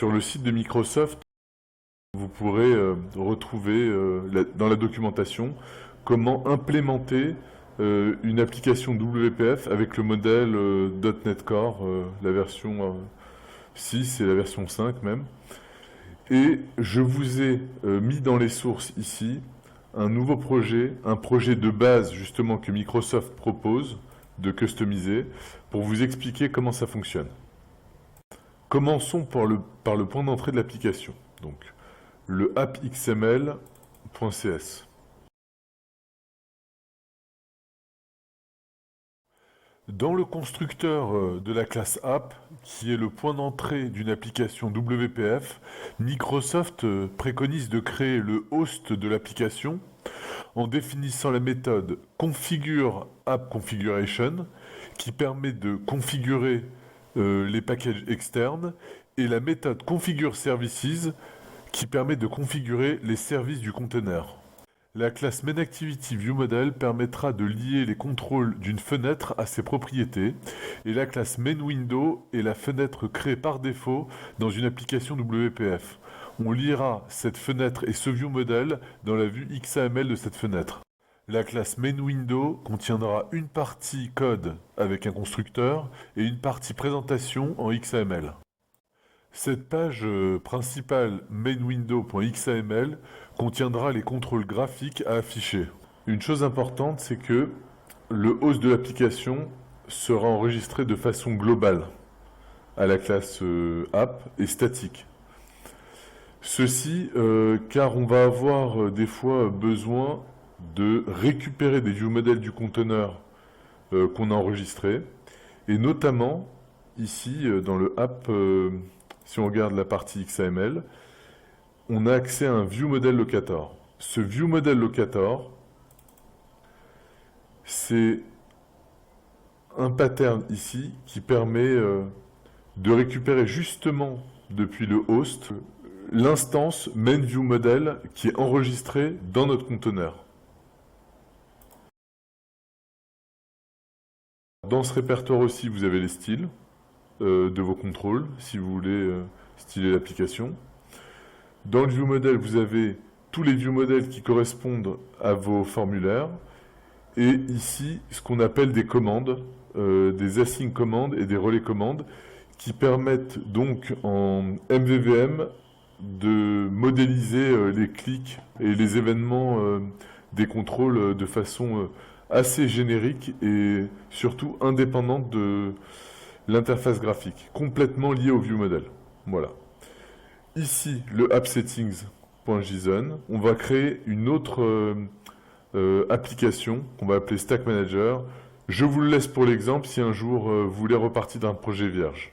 Sur le site de Microsoft, vous pourrez retrouver dans la documentation comment implémenter une application WPF avec le modèle .NET Core, la version 6 et la version 5 même. Et je vous ai mis dans les sources ici un nouveau projet, un projet de base justement que Microsoft propose de customiser pour vous expliquer comment ça fonctionne. Commençons par le point d'entrée de l'application, donc le appxml.cs. Dans le constructeur de la classe app, qui est le point d'entrée d'une application WPF, Microsoft préconise de créer le host de l'application en définissant la méthode configure app configuration qui permet de configurer les packages externes et la méthode configure services qui permet de configurer les services du container. La classe MainActivityViewModel permettra de lier les contrôles d'une fenêtre à ses propriétés et la classe MainWindow est la fenêtre créée par défaut dans une application WPF. On liera cette fenêtre et ce ViewModel dans la vue XAML de cette fenêtre. La classe MainWindow contiendra une partie code avec un constructeur et une partie présentation en XAML. Cette page principale mainwindow.xaml contiendra les contrôles graphiques à afficher. Une chose importante, c'est que le host de l'application sera enregistré de façon globale à la classe app et statique. Ceci car on va avoir des fois besoin de récupérer des viewModels du conteneur qu'on a enregistré et notamment ici dans le app si on regarde la partie XAML, on a accès à un ViewModel Locator. Ce ViewModel Locator, c'est un pattern ici qui permet de récupérer justement depuis le host l'instance MainViewModel qui est enregistrée dans notre conteneur. Dans ce répertoire aussi, vous avez les styles de vos contrôles, si vous voulez styler l'application. Dans le ViewModel, vous avez tous les ViewModels qui correspondent à vos formulaires. Et ici, ce qu'on appelle des commandes, des async commandes et des relais commandes, qui permettent donc en MVVM de modéliser les clics et les événements des contrôles de façon assez générique et surtout indépendante de l'interface graphique, complètement liée au ViewModel. Voilà. Ici, le appsettings.json, on va créer une autre application qu'on va appeler Stack Manager. Je vous le laisse pour l'exemple si un jour vous voulez repartir d'un projet vierge.